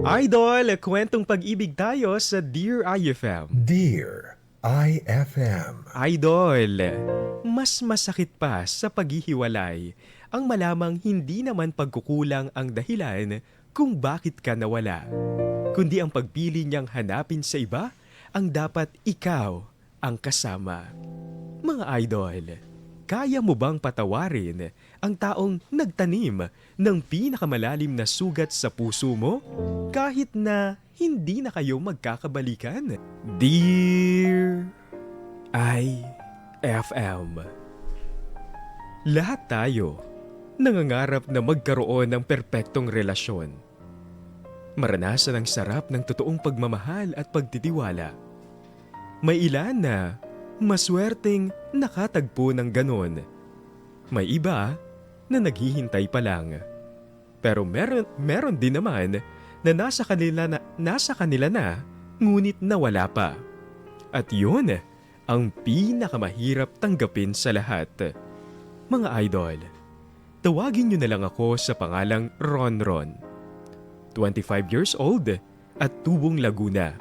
Idol, kwentong pag-ibig tayo sa Dear IFM. Dear IFM. Idol, mas masakit pa sa paghihiwalay ang malamang hindi naman pagkukulang ang dahilan kung bakit ka nawala, kundi ang pagpili niyang hanapin sa iba ang dapat ikaw ang kasama. Mga idol, kaya mo bang patawarin ang taong nagtanim ng pinakamalalim na sugat sa puso mo kahit na hindi na kayo magkakabalikan? Dear IFM, lahat tayo nangangarap na magkaroon ng perpektong relasyon. Maranasan ang sarap ng totoong pagmamahal at pagtitiwala. May ilan na maswerteng nakatagpo ng ganon. May iba na naghihintay pa lang. Pero meron din naman na nasa kanila na ngunit nawala pa. At yun ang pinakamahirap tanggapin sa lahat. Mga idol, tawagin niyo na lang ako sa pangalang Ronron. 25 years old at tubong Laguna.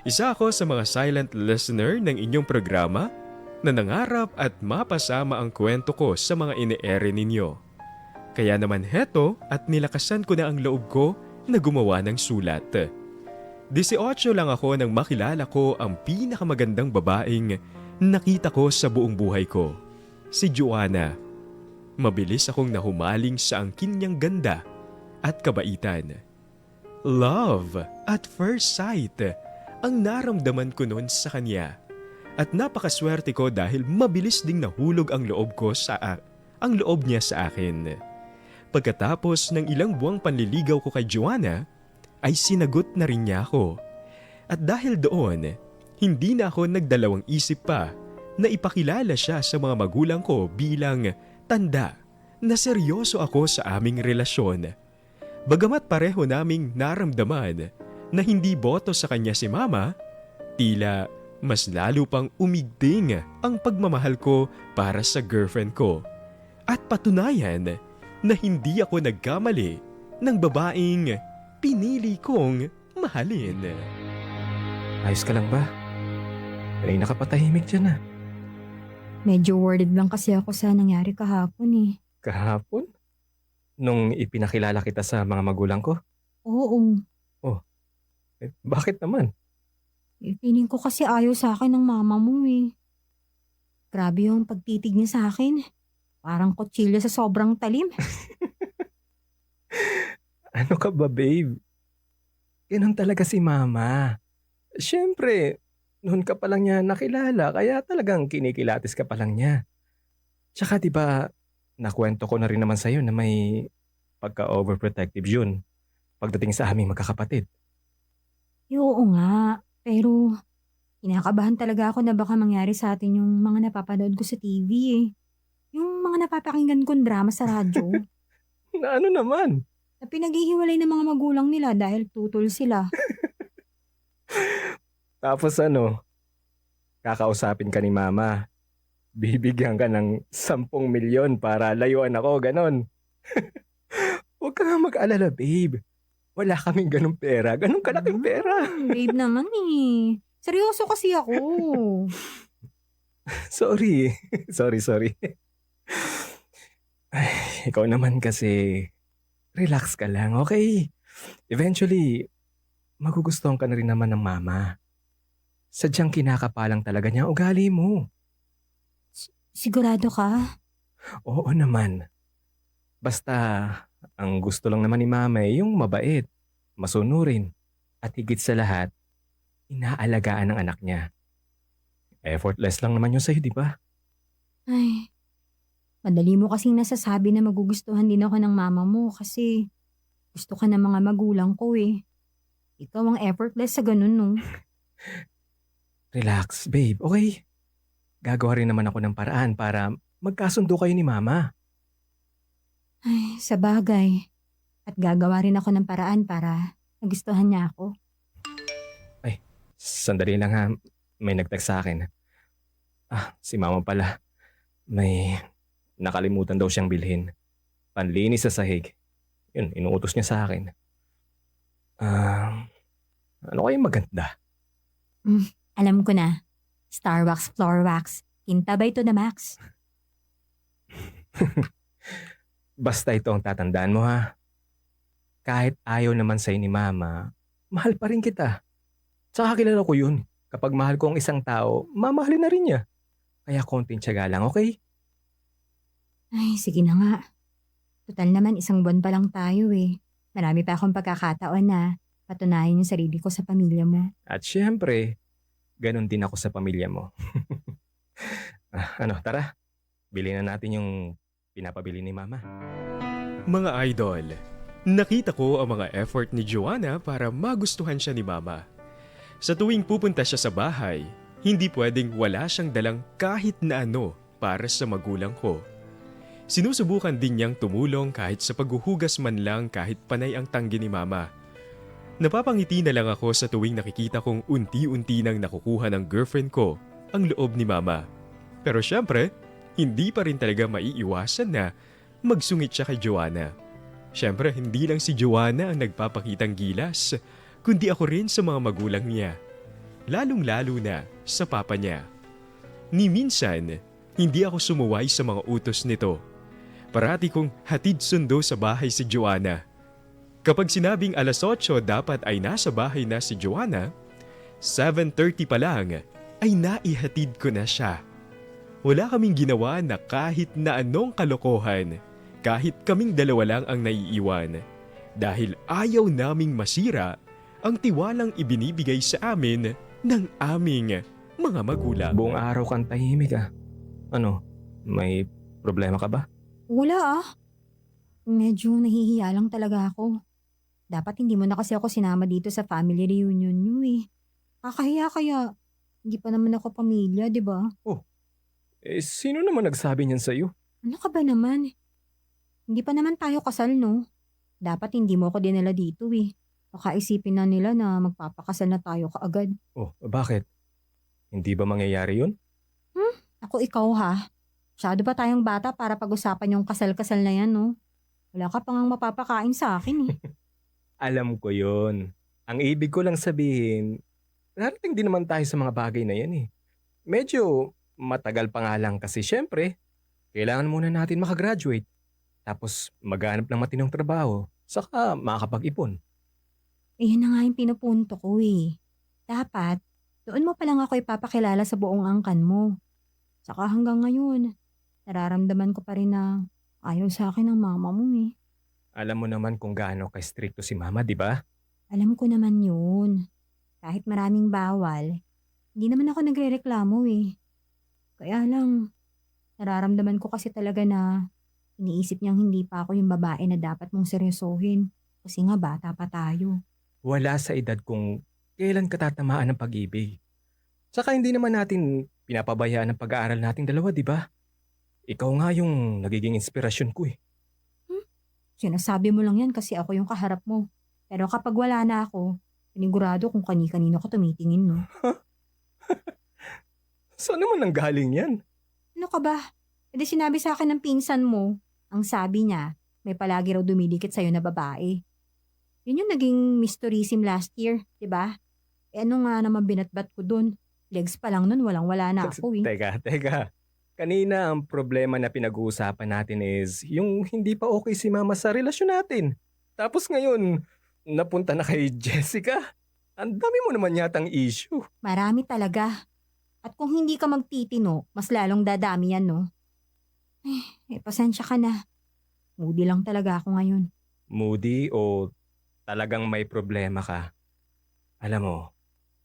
Isa ako sa mga silent listener ng inyong programa na nangarap at mapasama ang kwento ko sa mga ine-ere ninyo. Kaya naman heto at nilakasan ko na ang loob ko na gumawa ng sulat. 18 lang ako nang makilala ko ang pinakamagandang babaeng nakita ko sa buong buhay ko, si Joanna. Mabilis akong nahumaling sa angkin niyang ganda at kabaitan. Love at first sight ang naramdaman ko noon sa kanya. At napakaswerte ko dahil mabilis ding nahulog ang loob niya sa akin. Pagkatapos ng ilang buwang panliligaw ko kay Joanna, ay sinagot na rin niya ako. At dahil doon, hindi na ako nagdalawang isip pa na ipakilala siya sa mga magulang ko bilang tanda na seryoso ako sa aming relasyon. Bagamat pareho naming naramdaman na hindi boto sa kanya si Mama, tila mas lalo pang umigting ang pagmamahal ko para sa girlfriend ko. At patunayan na hindi ako nagkamali ng babaeng pinili kong mahalin. Ayos ka lang ba? Kanina ka patahimik dyan ah. Medyo worried lang kasi ako sa nangyari kahapon eh. Kahapon? Nung ipinakilala kita sa mga magulang ko? Oo, Bakit naman? feeling ko kasi ayaw sa akin ng mama mo eh. Grabe yung pagtitig niya sa akin. Parang kutsilyo sa sobrang talim. Ano ka ba, babe? Ganun talaga si mama. Siyempre, noon ka pa lang niya nakilala, kaya talagang kinikilatis ka pa lang niya. Tsaka di ba, nakwento ko na rin naman sa'yo na may pagka-overprotective yun pagdating sa aming magkakapatid. Oo nga, pero kinakabahan talaga ako na baka mangyari sa atin yung mga napapanood ko sa TV eh. Yung mga napapakinggan kong drama sa radyo. Na ano naman? Na pinaghihiwalay ng mga magulang nila dahil tutol sila. Tapos ano, kakausapin ka ni mama. Bibigyan ka ng 10 milyon para layuan ako, ganon. Huwag ka nga mag-alala, babe. Wala kaming ganong pera. Ganong kalaking pera. Babe naman eh. Seryoso kasi ako. Sorry. Sorry. Ay, ikaw naman kasi. Relax ka lang, okay? Eventually, magugustuhan ka na rin naman ng mama. Sadyang kinakapalang talaga niya ang ugali mo. Sigurado ka? Oo naman. Basta, ang gusto lang naman ni mama ay yung mabait, masunurin, at higit sa lahat, inaalagaan ng anak niya. Effortless lang naman yun sa'yo, di ba? Ay, madali mo kasing nasasabi na magugustuhan din ako ng mama mo kasi gusto ka ng mga magulang ko eh. Ikaw ang effortless sa ganun no. Relax, babe, okay? Gagawa rin naman ako ng paraan para magkasundo kayo ni mama. Ay, sa bagay. At gagawa rin ako ng paraan para nagustuhan niya ako. Sandali lang ha, may nag-text sa akin. Si mama pala. May nakalimutan daw siyang bilhin. Panlinis sa sahig. Yun, inuutos niya sa akin. Ah, ano kayong maganda? Alam ko na. Star wax, floor wax. Kintabay to the max. Basta ito ang tatandaan mo ha. Kahit ayaw naman sa'yo ni Mama, mahal pa rin kita. Tsaka kilala ko yun. Kapag mahal ko ang isang tao, mamahalin na rin niya. Kaya konting tiyaga lang, okay? Ay, sige na nga. Total naman, isang buwan pa lang tayo eh. Marami pa akong pagkakataon na patunayan yung sarili ko sa pamilya mo. At syempre, ganun din ako sa pamilya mo. Tara. Bilhin na natin yung pinapabili ni Mama. Mga idol, nakita ko ang mga effort ni Joanna para magustuhan siya ni Mama. Sa tuwing pupunta siya sa bahay, hindi pwedeng wala siyang dalang kahit na ano para sa magulang ko. Sinusubukan din niyang tumulong kahit sa paghuhugas man lang kahit panay ang tanggi ni Mama. Napapangiti na lang ako sa tuwing nakikita kong unti-unti nang nakukuha ng girlfriend ko ang loob ni Mama. Pero syempre, hindi pa rin talaga maiiwasan na magsungit siya kay Joanna. Syempre, hindi lang si Joanna ang nagpapakitang gilas, kundi ako rin sa mga magulang niya. Lalong-lalo na sa papa niya. Ni minsan, hindi ako sumuway sa mga utos nito. Parati kong hatid sundo sa bahay si Joanna. Kapag sinabing alas 8 dapat ay nasa bahay na si Joanna, 7:30 pa lang ay naihatid ko na siya. Wala kaming ginawa na kahit na anong kalokohan, kahit kaming dalawa lang ang naiiwan. Dahil ayaw naming masira ang tiwalang ibinibigay sa amin ng aming mga magulang. Buong araw kang tahimik ah. Ano, may problema ka ba? Wala ah. Medyo nahihiya lang talaga ako. Dapat hindi mo na kasi ako sinama dito sa family reunion nyo eh. Kakahiya kaya. Hindi pa naman ako pamilya, di ba? Sino naman nagsabi niyan sa'yo? Ano ka ba naman? Hindi pa naman tayo kasal, no? Dapat hindi mo ako dinala dito eh. Baka isipin na nila na magpapakasal na tayo kaagad. Bakit? Hindi ba mangyayari yun? Ako ikaw ha. Masyado ba tayong bata para pag-usapan yung kasal-kasal na yan, no? Wala ka pang mapapakain sa akin eh. Alam ko yun. Ang ibig ko lang sabihin, narating din naman tayo sa mga bagay na yan eh. Medyo matagal pa nga lang kasi syempre, kailangan muna natin makagraduate. Tapos maghanap ng matinong trabaho, saka makakapag-ipon. Yun na nga yung pinupunto ko eh. Dapat, doon mo pa lang ako ipapakilala sa buong angkan mo. Saka hanggang ngayon, nararamdaman ko pa rin na ayaw sa akin ng mama mo eh. Alam mo naman kung gaano ka-stricto si Mama, di ba? Alam ko naman yun. Kahit maraming bawal, hindi naman ako nagrereklamo eh. Kaya lang, nararamdaman ko kasi talaga na iniisip niyang hindi pa ako yung babae na dapat mong seryosohin. Kasi nga bata pa tayo. Wala sa edad kung kailan ka tatamaan ng pag-ibig. Saka hindi naman natin pinapabayaan ang pag-aaral nating dalawa, di ba? Ikaw nga yung nagiging inspirasyon ko eh. Sinasabi mo lang yan kasi ako yung kaharap mo. Pero kapag wala na ako, pinigurado kung kani-kanino ko tumitingin, no? Saan naman nanggaling yan? Ano ka ba? E di sinabi sa akin ng pinsan mo, ang sabi niya, may palagi raw dumidikit sa'yo na babae. Yun yung naging mysterism last year, di ba? Ano nga naman binatbat ko dun? Legs pa lang nun, walang-wala na ako eh. Teka. Kanina ang problema na pinag-uusapan natin is yung hindi pa okay si Mama sa relasyon natin. Tapos ngayon, napunta na kay Jessica. Ang dami mo naman yatang issue. Marami talaga. At kung hindi ka magtitino, mas lalong dadami yan, no? Pasensya ka na. Moody lang talaga ako ngayon. Moody o talagang may problema ka? Alam mo,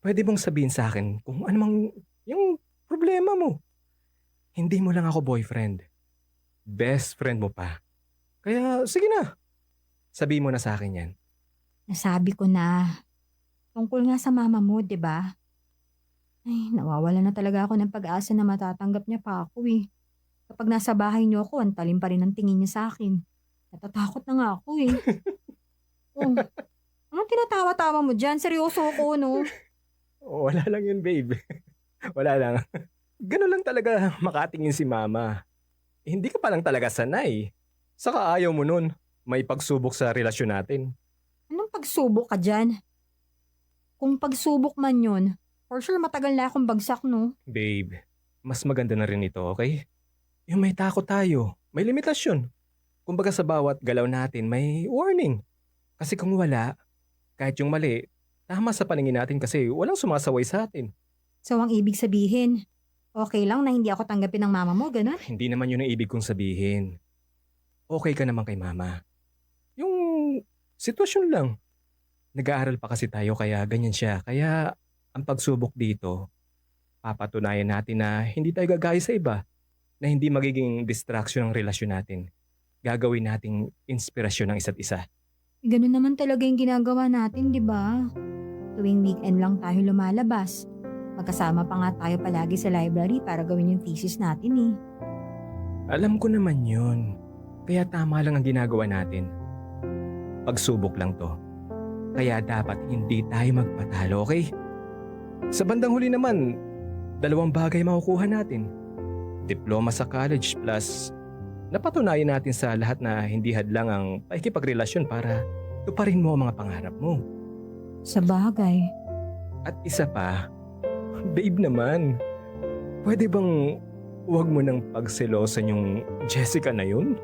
pwede mong sabihin sa akin kung ano mang yung problema mo. Hindi mo lang ako boyfriend. Best friend mo pa. Kaya sige na. Sabihin mo na sa akin yan. Nasabi ko na. Tungkol nga sa mama mo, di ba? Ay, nawawala na talaga ako ng pag-asa na matatanggap niya pa ako eh. Kapag nasa bahay niyo ako, ang talim pa rin ang tingin niya sa akin. Natatakot na nga ako eh. Oh, anong tinatawa-tawa mo dyan? Seryoso ako, no? Wala lang yun, babe. Wala lang. Ganun lang talaga makatingin si Mama. Hindi ka pa lang talaga sanay. Saka ayaw mo nun. May pagsubok sa relasyon natin. Anong pagsubok ka dyan. Kung pagsubok man yun, for sure matagal na akong bagsak, no? Babe, mas maganda na rin ito, okay? Yung may takot tayo, may limitasyon. Kumbaga sa bawat galaw natin may warning. Kasi kung wala, kahit yung mali, tama sa paningin natin kasi walang sumasaway sa atin. So ang ibig sabihin, okay lang na hindi ako tanggapin ng mama mo, ganun? Hindi naman yun ang ibig kong sabihin. Okay ka naman kay mama. Yung sitwasyon lang. Nag-aaral pa kasi tayo kaya ganyan siya. Kaya ang pagsubok dito, papatunayan natin na hindi tayo gagaya sa iba. Na hindi magiging distraction ang relasyon natin. Gagawin nating inspirasyon ng isa't isa. Ganun naman talaga yung ginagawa natin, di ba? Tuwing weekend lang tayo lumalabas. Magkasama pa nga tayo palagi sa library para gawin yung thesis natin eh. Alam ko naman yun. Kaya tama lang ang ginagawa natin. Pagsubok lang to. Kaya dapat hindi tayo magpatalo, okay? Sa bandang huli naman, 2 bagay makukuha natin. Diploma sa college plus napatunayan natin sa lahat na hindi hadlang ang pakikipagrelasyon para tuparin mo ang mga pangarap mo. Sa bagay. At isa pa, babe naman, pwede bang huwag mo nang pagselosan yung Jessica na yun?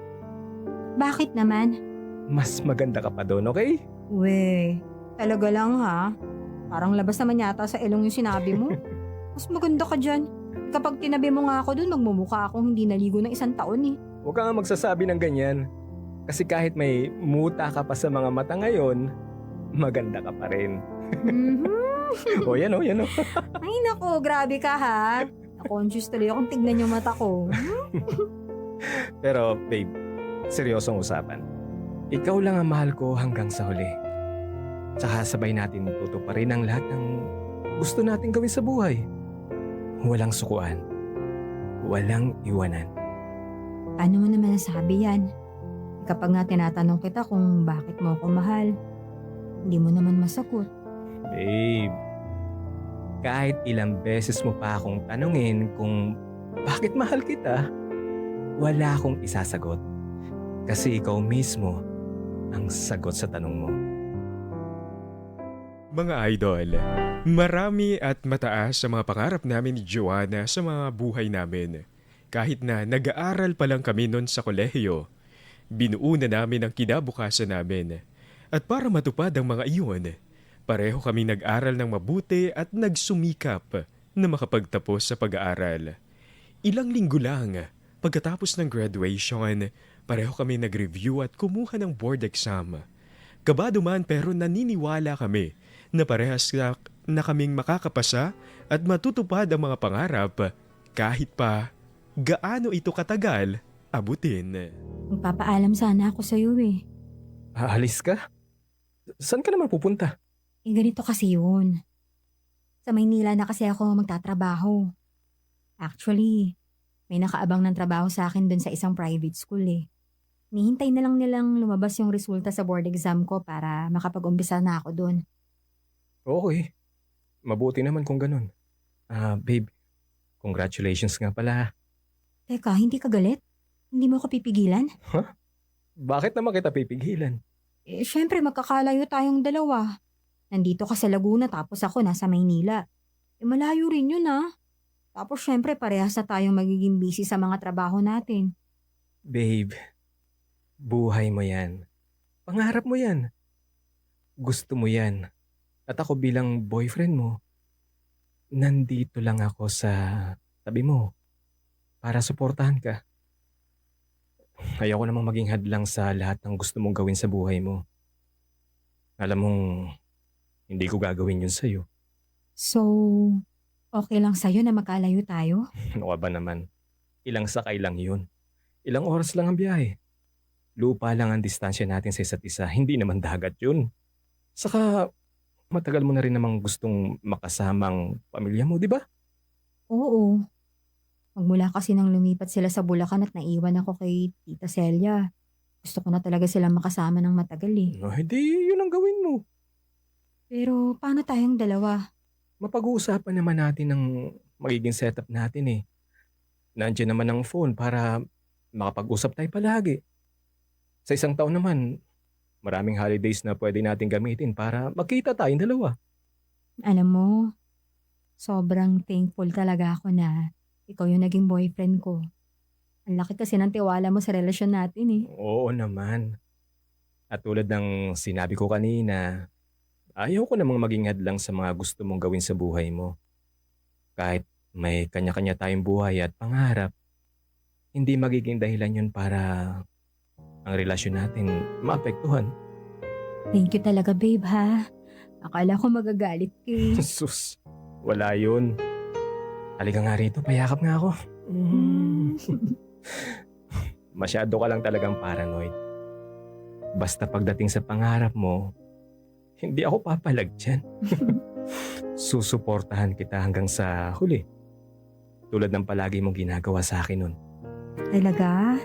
Bakit naman? Mas maganda ka pa doon, okay? We, talaga lang ha? Parang labas naman yata sa ilong yung sinabi mo. Mas maganda ka dyan. Kapag tinabi mo nga ako dun, magmumukha akong hindi naligo ng 1 taon eh. Huwag ka nga magsasabi ng ganyan. Kasi kahit may muta ka pa sa mga mata ngayon, maganda ka pa rin. Mhm. O yan o, yan o. Ay nako, grabe ka ha. Na-conscious tuloy akong tignan yung mata ko. Pero babe, seryosong usapan. Ikaw lang ang mahal ko hanggang sa huli. Tsaka sabay natin tutuparin ang lahat ng gusto natin gawin sa buhay. Walang sukuan. Walang iwanan. Paano mo naman nasabi yan? Kapag nga tinatanong kita kung bakit mo ako mahal, hindi mo naman masagot. Babe, kahit ilang beses mo pa akong tanungin kung bakit mahal kita, wala akong isasagot. Kasi ikaw mismo ang sagot sa tanong mo. Mga idol, marami at mataas sa mga pangarap namin ni Joanna sa mga buhay namin. Kahit na nag-aaral pa lang kami noon sa kolehiyo, binuo na namin ang kinabukasan namin. At para matupad ang mga iyon, pareho kami nag-aral ng mabuti at nagsumikap na makapagtapos sa pag-aaral. Ilang linggo lang, pagkatapos ng graduation, pareho kami nag-review at kumuha ng board exam. Kabado man pero naniniwala kami na parehas na kaming makakapasa at matutupad ang mga pangarap kahit pa gaano ito katagal abutin. Magpapaalam sana ako sa'yo eh. Aalis ka? Saan ka naman pupunta? Ganito kasi yun. Sa Maynila na kasi ako magtatrabaho. Actually, may nakaabang ng trabaho sa akin dun sa isang private school eh. Nihintay na lang nilang lumabas yung resulta sa board exam ko para makapag-umpisa na ako dun. Okay. Mabuti naman kung ganun. Babe, congratulations nga pala. Teka, hindi ka galit? Hindi mo ako pipigilan? Bakit naman kita pipigilan? Eh, syempre magkakalayo tayong dalawa. Nandito ka sa Laguna tapos ako nasa Maynila. Eh, malayo rin yun ah. Tapos syempre parehas na tayong magiging busy sa mga trabaho natin. Babe, buhay mo yan. Pangarap mo yan. Gusto mo yan. At ako bilang boyfriend mo, nandito lang ako sa tabi mo para suportahan ka. Ayoko namang maging hadlang sa lahat ng gusto mong gawin sa buhay mo. Alam mong hindi ko gagawin yun sa'yo. So, okay lang sa'yo na magkalayo tayo? Ano ka ba naman? Ilang sakay lang yun. Ilang oras lang ang biyahe. Lupa lang ang distansya natin sa isa't isa. Hindi naman dagat yun. Saka, matagal mo na rin namang gustong makasamang pamilya mo, di ba? Oo. Magmula kasi nang lumipat sila sa Bulacan at naiwan ako kay Tita Celia. Gusto ko na talaga silang makasama ng matagal eh. No, hindi yun ang gawin mo. Pero paano tayong dalawa? Mapag-uusapan naman natin ng magiging setup natin eh. Nandiyan naman ang phone para makapag-usap tayo palagi. Sa 1 taon naman, Maraming holidays na pwede natin gamitin para magkita tayong dalawa. Alam mo, sobrang thankful talaga ako na ikaw yung naging boyfriend ko. Ang laki kasi ng tiwala mo sa relasyon natin eh. Oo naman. At tulad ng sinabi ko kanina, ayaw ko namang maging hadlang sa mga gusto mong gawin sa buhay mo. Kahit may kanya-kanya tayong buhay at pangarap, hindi magiging dahilan yun para ang relasyon natin maapektuhan. Thank you talaga babe ha. Akala ko magagalit ka eh. Sus, wala yun. Halika nga rito, payakap nga ako. Masyado ka lang talagang paranoid. Basta pagdating sa pangarap mo, hindi ako papalag dyan. Susuportahan kita hanggang sa huli. Tulad ng palagi mong ginagawa sa akin nun. Talaga?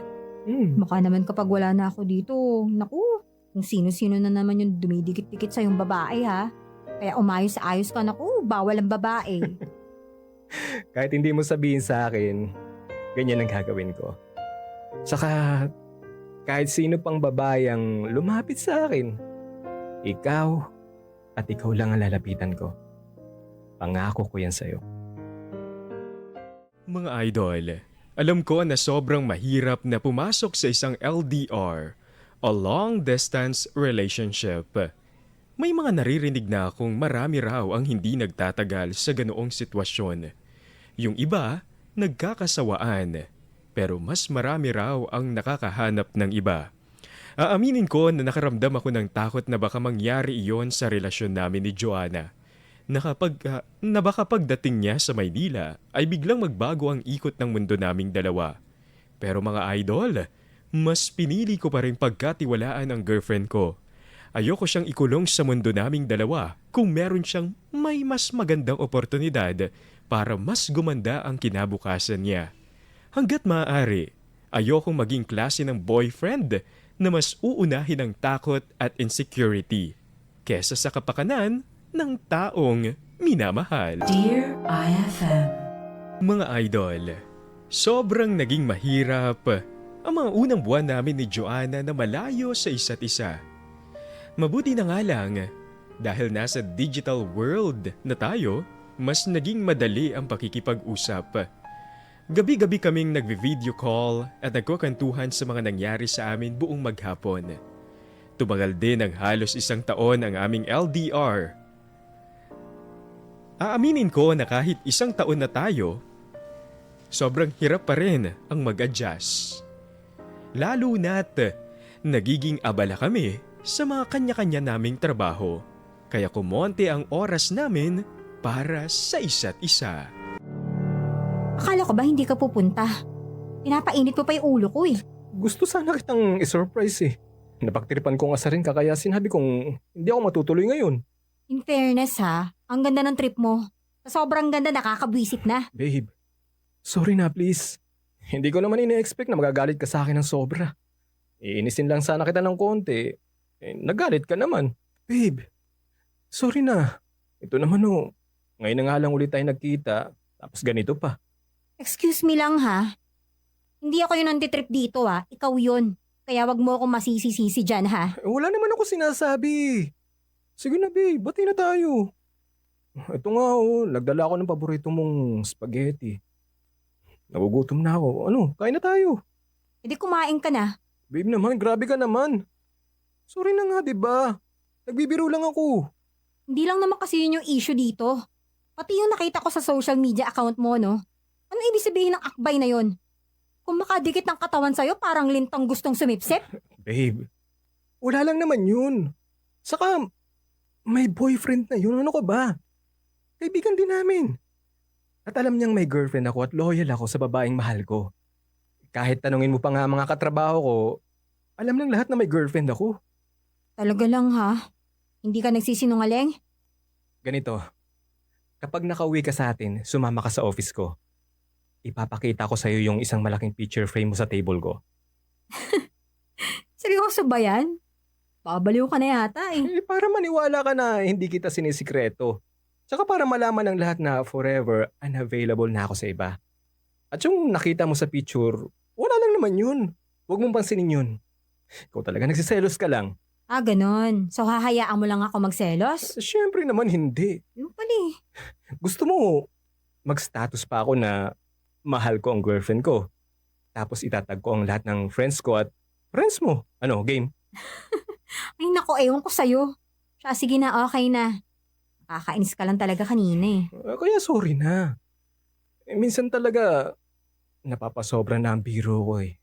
Mukha naman kapag wala na ako dito, naku, kung sino-sino na naman yung dumidikit-dikit sa yung babae ha. Kaya umayos-ayos ka, naku, bawal ang babae. Kahit hindi mo sabihin sa akin, ganyan ang gagawin ko. Saka, kahit sino pang babae ang lumapit sa akin, ikaw at ikaw lang ang lalapitan ko. Pangako ko yan sa'yo. Mga idol, alam ko na sobrang mahirap na pumasok sa isang LDR o long distance relationship. May mga naririnig na akong marami raw ang hindi nagtatagal sa ganoong sitwasyon. Yung iba, nagkakasawaan. Pero mas marami raw ang nakakahanap ng iba. Aaminin ko na nakaramdam ako ng takot na baka mangyari iyon sa relasyon namin ni Joanna. Na baka pagdating niya sa Maynila ay biglang magbago ang ikot ng mundo naming dalawa. Pero mga idol, mas pinili ko pa rin pagkatiwalaan ang girlfriend ko. Ayoko siyang ikulong sa mundo naming dalawa kung meron siyang may mas magandang oportunidad para mas gumanda ang kinabukasan niya. Hanggat maaari, ayokong maging klase ng boyfriend na mas uunahin ang takot at insecurity kesa sa kapakanan ng taong minamahal. Dear IFM. Mga idol, sobrang naging mahirap ang mga unang buwan namin ni Joanna na malayo sa isa't isa. Mabuti na nga lang, dahil nasa digital world na tayo, mas naging madali ang pakikipag-usap. Gabi-gabi kaming nagvi-video call at nagkukwentuhan sa mga nangyari sa amin buong maghapon. Tumagal din ng halos 1 taon ang aming LDR. Aaminin ko na kahit 1 taon na tayo, sobrang hirap pa rin ang mag-adjust. Lalo na't nagiging abala kami sa mga kanya-kanya naming trabaho, kaya kumonte ang oras namin para sa isa't isa. Akala ko ba hindi ka pupunta? Pinapainit mo pa yung ulo ko eh. Gusto sana kitang isurprise eh. Napagtiripan ko nga sa rin ka kaya sinabi kong hindi ako matutuloy ngayon. In fairness ha, ang ganda ng trip mo. Sa sobrang ganda nakakabwisit na. Babe, sorry na please. Hindi ko naman ina-expect na magagalit ka sa akin ng sobra. Iinisin lang sana kita ng konti. Nagalit ka naman. Babe, sorry na. Ito naman oh, ngayon na nga lang ulit tayo nagkita, tapos ganito pa. Excuse me lang ha. Hindi ako yung nantitrip dito ha. Ikaw yun. Kaya wag mo akong masisisi dyan ha. Wala naman ako sinasabi. Sige na babe, bati na tayo. Ito nga oh, nagdala ako ng paborito mong spaghetti. Nagugutom na ako. Ano, kain na tayo. Hindi kumain ka na. Babe naman, grabe ka naman. Sorry na nga, diba? Nagbibiro lang ako. Hindi lang naman kasi yun yung issue dito. Pati yung nakita ko sa social media account mo, no? Ano ibig sabihin ng akbay na yon? Kung makadikit ng katawan sa'yo, parang lintang gustong sumipsip? Babe, wala lang naman yun. Saka, may boyfriend na yun. Ano ka ba? Kaibigan din namin. At alam niyang may girlfriend ako at loyal ako sa babaeng mahal ko. Kahit tanungin mo pa nga mga katrabaho ko, alam ng lahat na may girlfriend ako. Talaga lang ha? Hindi ka nagsisinungaling? Ganito, kapag nakauwi ka sa atin, sumama ka sa office ko. Ipapakita ko sa'yo yung isang malaking picture frame mo sa table ko. Seryoso ba yan? Babaliw ka na yata eh. Para maniwala ka na hindi kita sinisikreto. Tsaka para malaman ng lahat na forever unavailable na ako sa iba. At yung nakita mo sa picture, wala lang naman yun. Huwag mong pansinin yun. Ikaw talaga nagsiselos ka lang. Ganon. So hahayaan mo lang ako magselos? Siyempre naman hindi. Yung pala eh. Gusto mo mag-status pa ako na mahal ko ang girlfriend ko. Tapos itatag ko ang lahat ng friends ko at friends mo. Ano, game? Ay nako, ewan ko sa'yo. Siya, sige na, okay na. Nakakainis ka lang talaga kanina eh. Kaya sorry na. Minsan talaga napapasobra na ang biro ko eh.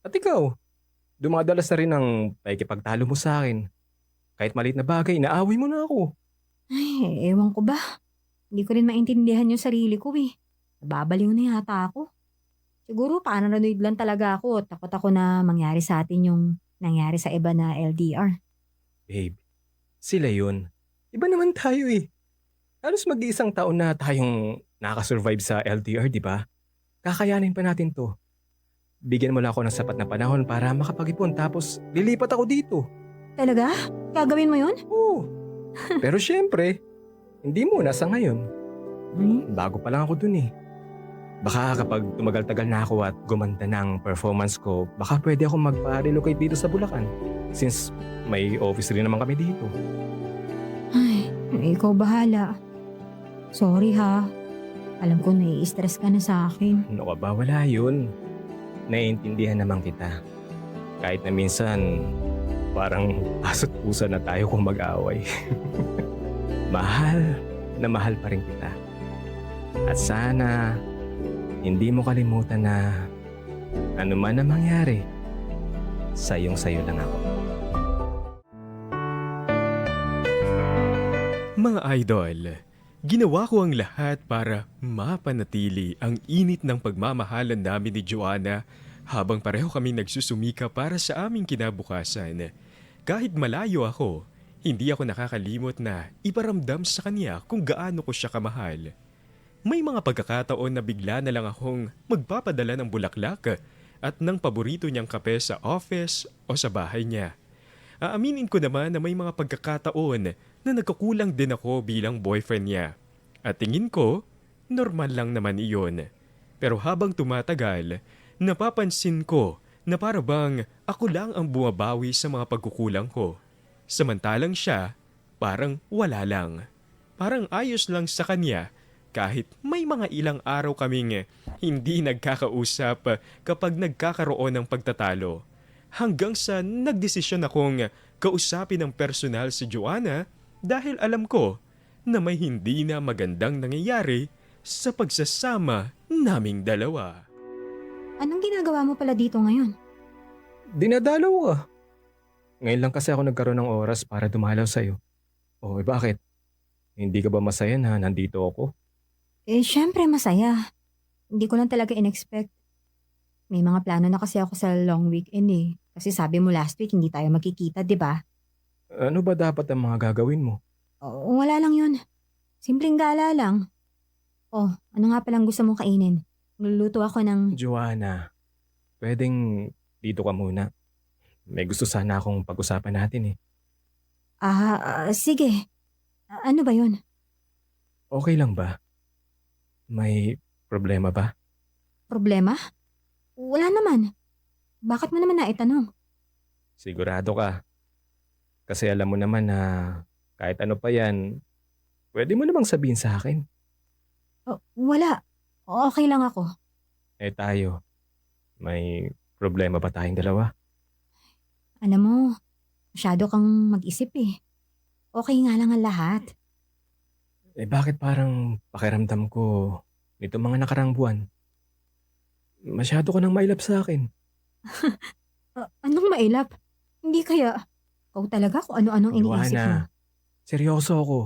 At ikaw, dumadalas na rin ang pakikipagtalo mo sa akin. Kahit maliit na bagay, inaaway mo na ako. Ay, ewan ko ba. Hindi ko rin maintindihan yung sarili ko eh. Nababaliw na yata ako. Siguro paranoid lang talaga ako. Takot ako na mangyari sa atin yung nangyari sa iba na LDR. Babe, sila yun. Iba naman tayo eh. Halos mag-iisang taon na tayong nakasurvive sa LDR, di ba? Kakayanin pa natin to. Bigyan mo lang ako ng sapat na panahon para makapag-ipon tapos lilipat ako dito. Talaga? Gagawin mo yun? Oo. Pero syempre, hindi muna sa ngayon. Ay, Bago pa lang ako dun eh. Baka kapag tumagal-tagal na ako at gumanda na ang performance ko, baka pwede ako magpa-relocate dito sa Bulacan. Since may office rin naman kami dito. ay, ikaw bahala. Sorry ha. Alam ko nai-stress ka na sa akin. Ano ka ba? Wala yun. Naiintindihan naman kita. Kahit na minsan, parang aso't pusa na tayo kung mag-away. Mahal na mahal pa rin kita. At sana, hindi mo kalimutan na ano man ang mangyari, sayong-sayo lang ako. Mga idol, ginawa ko ang lahat para mapanatili ang init ng pagmamahalan namin ni Joanna habang pareho kami nagsusumika para sa aming kinabukasan. Kahit malayo ako, hindi ako nakakalimot na iparamdam sa kanya kung gaano ko siya kamahal. May mga pagkakataon na bigla na lang akong magpapadala ng bulaklak at ng paborito niyang kape sa office o sa bahay niya. Aaminin ko naman na may mga pagkakataon na nagkukulang din ako bilang boyfriend niya. At tingin ko, normal lang naman iyon. Pero habang tumatagal, napapansin ko na para bang ako lang ang bumabawi sa mga pagkukulang ko. Samantalang siya, parang wala lang. Parang ayos lang sa kanya kahit may mga ilang araw kaming hindi nagkakausap kapag nagkakaroon ng pagtatalo. Hanggang sa nagdesisyon akong kausapin ng personal si Joanna dahil alam ko na may hindi na magandang nangyayari sa pagsasama naming dalawa. Anong ginagawa mo pala dito ngayon? Dinadalaw ka. Ngayon lang kasi ako nagkaroon ng oras para dumalaw sa'yo. O bakit? Hindi ka ba masaya na nandito ako? Syempre masaya. Hindi ko lang talaga in-expect. May mga plano na kasi ako sa long weekend eh. Kasi sabi mo last week hindi tayo magkikita, di ba? Ano ba dapat ang mga gagawin mo? Wala lang yun. Simpleng gala lang. Ano nga palang gusto mong kainin? Magluluto ako ng... Joanna, pwedeng dito ka muna. May gusto sana akong pag-usapan natin eh. Sige. Ano ba yun? Okay lang ba? May problema ba? Problema? Wala naman. Bakit mo naman naitanong? Sigurado ka. Kasi alam mo naman na kahit ano pa yan, pwede mo namang sabihin sa akin. Wala. Okay lang ako. Eh tayo, may problema ba tayong dalawa? Alam mo, masyado kang mag-isip eh. Okay nga lang ang lahat. Eh bakit parang pakiramdam ko nito mga nakarang buwan? Masyado ka nang mailap sa akin. Anong mailap? Hindi kaya. Ikaw talaga kung ano-anong iniisip mo. Joanna, seryoso ako.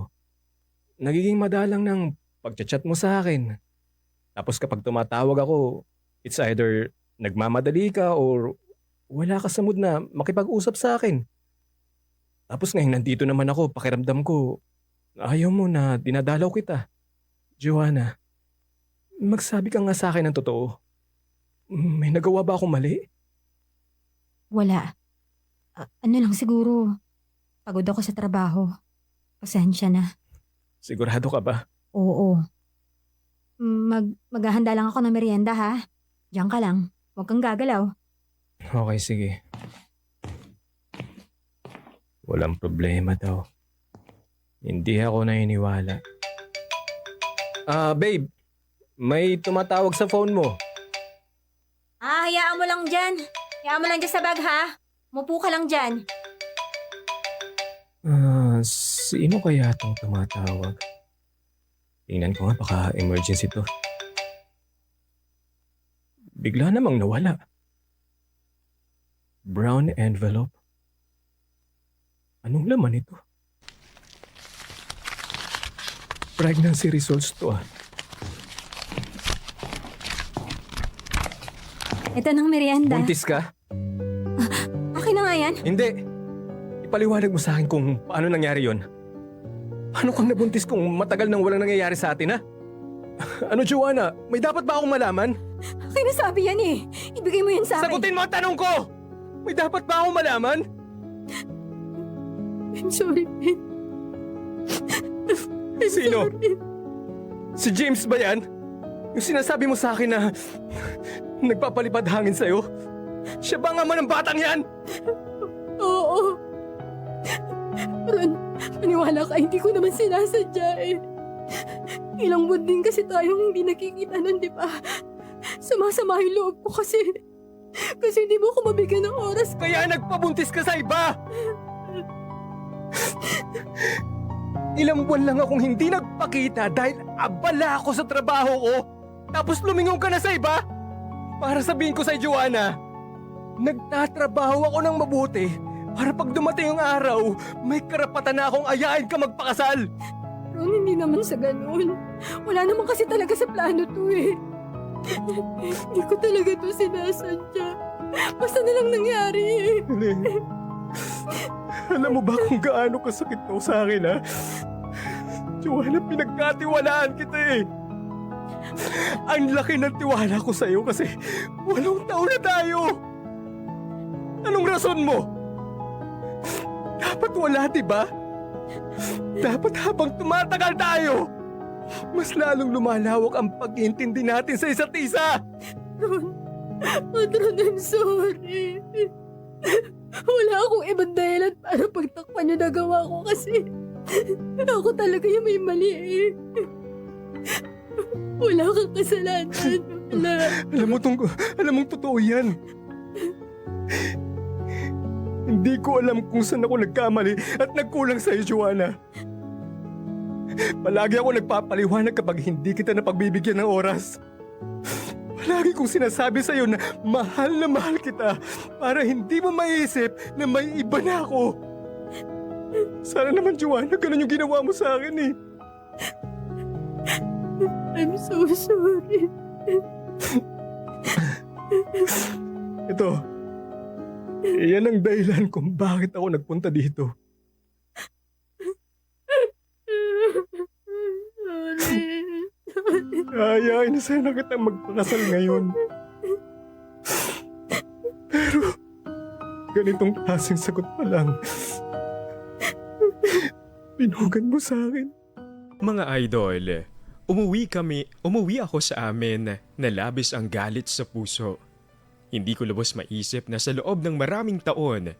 Nagiging madalang ng pagchat-chat mo sa akin. Tapos kapag tumatawag ako, it's either nagmamadali ka or wala ka sa mood na makipag-usap sa akin. Tapos ngayon nandito naman ako, pakiramdam ko, ayaw mo na dinadalaw kita. Joanna, magsabi ka nga sa akin ng totoo. May nagawa ba akong mali? Wala. Ano lang siguro. Pagod ako sa trabaho. Pasensya na. Sigurado ka ba? Oo. Maghahanda lang ako ng merienda ha. Diyan ka lang. Huwag kang gagalaw. Okay, sige. Walang problema daw. Hindi ako naniniwala. Babe. May tumatawag sa phone mo. Hayaan mo lang dyan. Hayaan mo lang dyan sa bag, ha? Mupo ka lang dyan. Sino kaya itong tumatawag? Tingnan ko nga, baka emergency to. Bigla namang nawala. Brown envelope. Anong laman ito? Pregnancy results to ah. Ito ng merienda. Buntis ka? Akin na nga yan. Hindi. Ipaliwanag mo sa akin kung paano nangyari yon. Paano kang nabuntis kung matagal nang walang nangyayari sa atin, ha? Ano, Joanna? May dapat ba akong malaman? Akin na sabi yan eh. Ibigay mo yan sa akin. Sagutin mo ang tanong ko! May dapat ba akong malaman? I'm sorry, Ben. Sino? Si James ba yan? Yung sinasabi mo sa akin na nagpapalipad hangin sa'yo? Siya ba ang ama ng batang yan? Oo. Ron, maniwala ka, hindi ko naman sinasadya eh. Ilang buwan din kasi tayong hindi nakikita nun, di ba? Sumasama yung loob ko kasi hindi mo ako mabigyan ng oras. Kaya nagpabuntis ka sa iba! Ilang buwan lang akong hindi nagpakita dahil abala ako sa trabaho ko. Tapos lumingon ka na sa iba? Para sabihin ko sa Joanna, nagtatrabaho ako ng mabuti para pag dumating yung araw, may karapatan na akong ayain ka magpakasal. Ron, hindi naman sa ganun. Wala naman kasi talaga sa plano to eh. Hindi ko talaga to sinasadya. Basta na lang nangyari eh. Alam mo ba kung gaano kasakit to sa akin, ha? Joanna, pinagkatiwalaan kita eh. Ang laki ng tiwala ko sa'yo kasi 8 taon na tayo. Anong rason mo? Dapat wala, diba? Dapat habang tumatagal tayo, mas lalong lumalawak ang pag-iintindi natin sa isa't isa. Ron, I'm sorry. Wala akong ibang dahilan para pagtakpan yung nagawa ko kasi ako talaga yung may mali eh. Wala kang kasalanan. Wala. Alam mong totoo yan. Hindi ko alam kung saan ako nagkamali at nagkulang sa'yo, Joanna. Palagi ako nagpapaliwanag kapag hindi kita napagbibigyan ng oras. Palagi kong sinasabi sa'yo na mahal kita para hindi mo maiisip na may iba na ako. Sana naman, Joanna, ganun yung ginawa mo sa akin eh. I'm so sorry. Ito, yan ang dahilan kung bakit ako nagpunta dito. Ayain na sana kitang magpakasal ngayon. Pero, ganitong klaseng sagot pa lang. Pinugan mo sa akin. Mga idol, umuwi ako sa amin na labis ang galit sa puso. Hindi ko lubos maisip na sa loob ng maraming taon,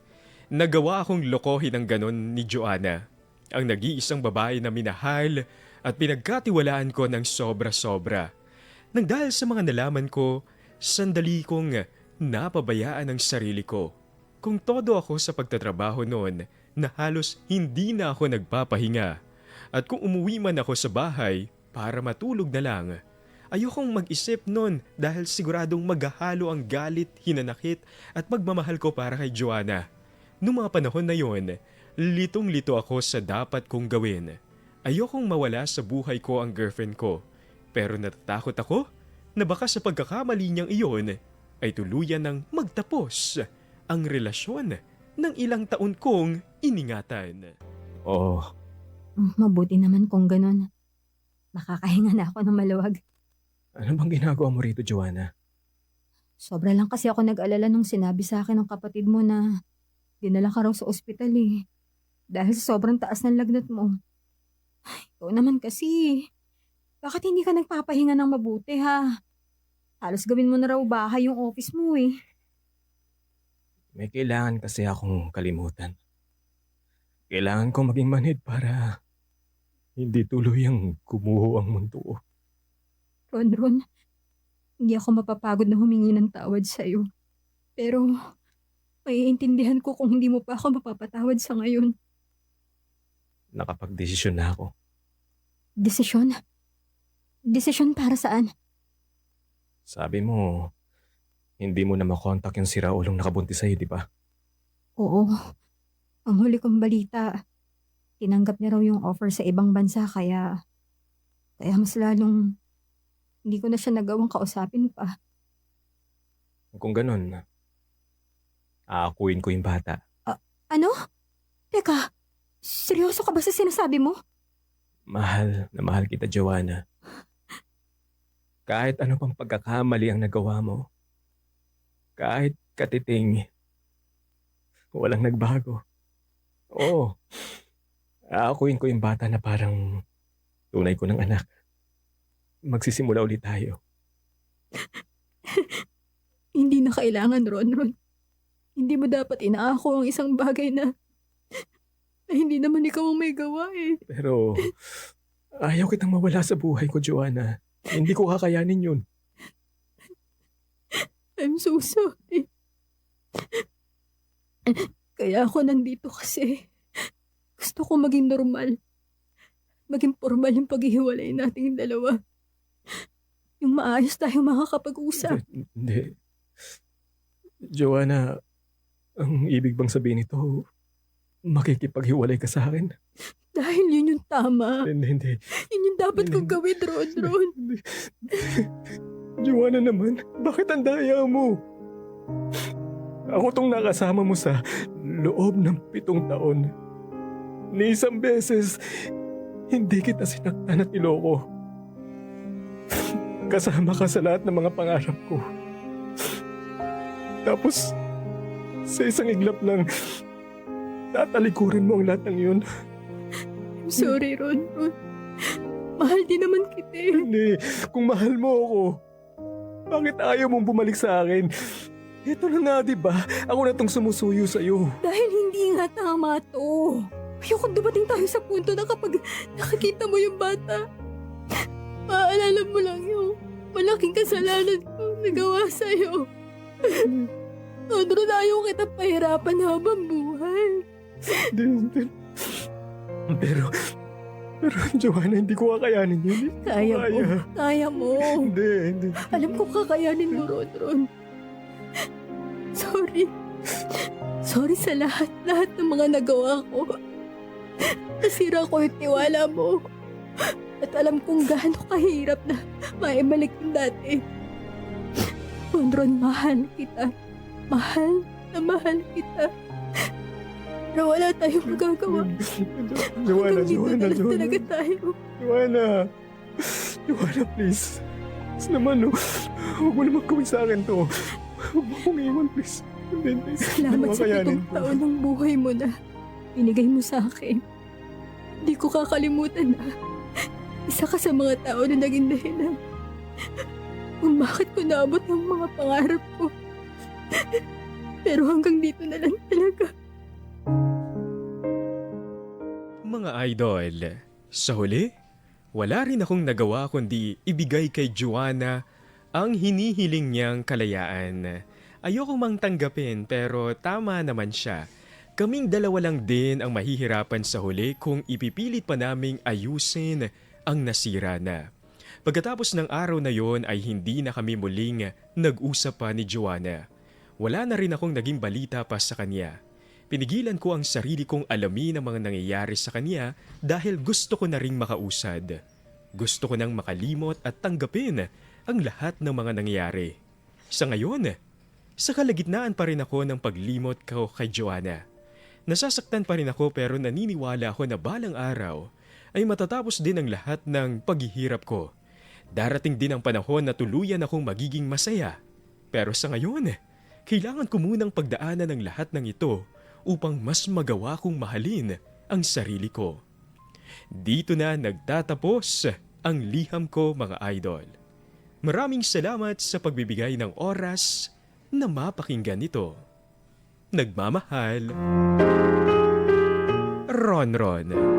nagawa akong lokohin ng ganon ni Joanna, ang nag-iisang babae na minahal at pinagkatiwalaan ko ng sobra-sobra. Nang dahil sa mga nalaman ko, sandali kong napabayaan ang sarili ko. Kung todo ako sa pagtatrabaho noon na halos hindi na ako nagpapahinga. At kung umuwi man ako sa bahay para matulog na lang, ayokong mag-isip noon dahil siguradong maghahalo ang galit, hinanakit at magmamahal ko para kay Joanna. Noong mga panahon na yon, litong-lito ako sa dapat kong gawin. Ayokong mawala sa buhay ko ang girlfriend ko, pero natatakot ako na baka sa pagkakamali niyang iyon ay tuluyan ng magtapos ang relasyon ng ilang taon kong iningatan. Oo, Mabuti naman kung ganun. Makakahinga na ako ng maluwag. ano bang ginagawa mo rito, Joanna? Sobra lang kasi ako nag-alala nung sinabi sa akin ng kapatid mo na dinala ka raw sa ospital eh. Dahil sa sobrang taas ng lagnat mo. Ay, ikaw naman kasi. Bakit hindi ka nagpapahinga ng mabuti ha? Halos gawin mo na raw bahay yung office mo eh. May kailangan kasi akong kalimutan. Kailangan ko maging manhid para hindi tuluyang gumuho ang mundo ko. Ron, hindi ako mapapagod na humingi ng tawad sa'yo. Pero, maiintindihan ko kung hindi mo pa ako mapapatawad sa ngayon. Nakapagdesisyon na ako. Desisyon? Desisyon para saan? Sabi mo, hindi mo na makontak yung siraulong nakabuntis sa'yo, di ba? Oo. Ang huli kong balita, tinanggap niya raw yung offer sa ibang bansa kaya mas lalong hindi ko na siya nagawang kausapin pa. Kung ganun, aakuin ko yung bata. Ano? Teka, seryoso ka ba sa sinasabi mo? Mahal na mahal kita, Joanna. Kahit ano pang pagkakamali ang nagawa mo, kahit katiting, walang nagbago. Oo, aakuin ko yung bata na parang tunay ko ng anak. Magsisimula ulit tayo. Hindi na kailangan, Ron. Hindi mo dapat inaako ang isang bagay na hindi naman ikaw ang may gawa eh. Pero ayaw kitang mawala sa buhay ko, Joanna. Hindi ko kakayanin yun. I'm so sorry. Kaya ako nandito kasi gusto ko maging normal. Maging formal yung paghihiwalay nating dalawa. Yung maayos tayong makakapag-usap. Hindi. Joanna, ang ibig bang sabihin nito, makikipaghiwalay ka sa akin? Dahil yun yung tama. Hindi. Yun yung dapat kong gawin, Ron. Joanna naman, bakit ang daya mo? Ako tong nakasama mo sa loob ng 7 taon. Ni isang beses, hindi kita sinaktan at niloko. Kasama ka sa lahat ng mga pangarap ko. Tapos, sa isang iglap lang, tatalikurin mo ang lahat ng yun. I'm sorry, Ron. Mahal din naman kita eh. Hindi, kung mahal mo ako, bakit ayaw mong bumalik sa akin? Ito na nga, diba? Ako na tong sumusuyo sa'yo. Dahil hindi nga tama to. Ayoko dumating tayo sa punto na kapag nakakita mo yung bata, maaalala mo lang yung malaking kasalanan ko nagawa sa'yo. Ron, ayaw kita pahirapan habang buhay. Pero, Joanna, hindi ko kakayanin yun. Kaya mo. Hindi. Alam ko kakayanin mo, Ron. Sorry sa lahat ng mga nagawa ko. Nasira ko yung tiwala mo. At alam kong gaano kahirap na maibalik yung dati. Ron, mahal kita. Mahal na mahal kita. Pero wala tayong magagawa. Joanna, Hanggang dito na lang talaga tayo. Joanna, please. Please naman, no. Huwag mo naman gawin sa akin to. Huwag mo akong iwan, please. Salamat sa 7 taon ng buhay mo na binigay mo sa akin. Hindi ko kakalimutan na isa ka sa mga tao na naging dahilan kung bakit ko naabot ang mga pangarap ko. Pero hanggang dito na lang talaga. Mga idol, sa huli, wala rin akong nagawa kundi ibigay kay Joanna ang hinihiling niyang kalayaan. Ayoko mang tanggapin pero tama naman siya. Kaming dalawa lang din ang mahihirapan sa huli kung ipipilit pa naming ayusin ang nasira na. Pagkatapos ng araw na yon ay hindi na kami muling nag-usap pa ni Joanna. Wala na rin akong naging balita pa sa kanya. Pinigilan ko ang sarili kong alamin ang mga nangyayari sa kanya dahil gusto ko na ring makausad. Gusto ko nang makalimot at tanggapin ang lahat ng mga nangyayari. Sa ngayon, sa kalagitnaan pa rin ako ng paglimot ko kay Joanna. Nasasaktan pa rin ako pero naniniwala ako na balang araw ay matatapos din ang lahat ng paghihirap ko. Darating din ang panahon na tuluyan akong magiging masaya. Pero sa ngayon, kailangan ko munang pagdaanan ang lahat ng ito upang mas magawa kong mahalin ang sarili ko. Dito na nagtatapos ang liham ko, mga idol. Maraming salamat sa pagbibigay ng oras na mapakinggan ito. Nagmamahal. Ronron.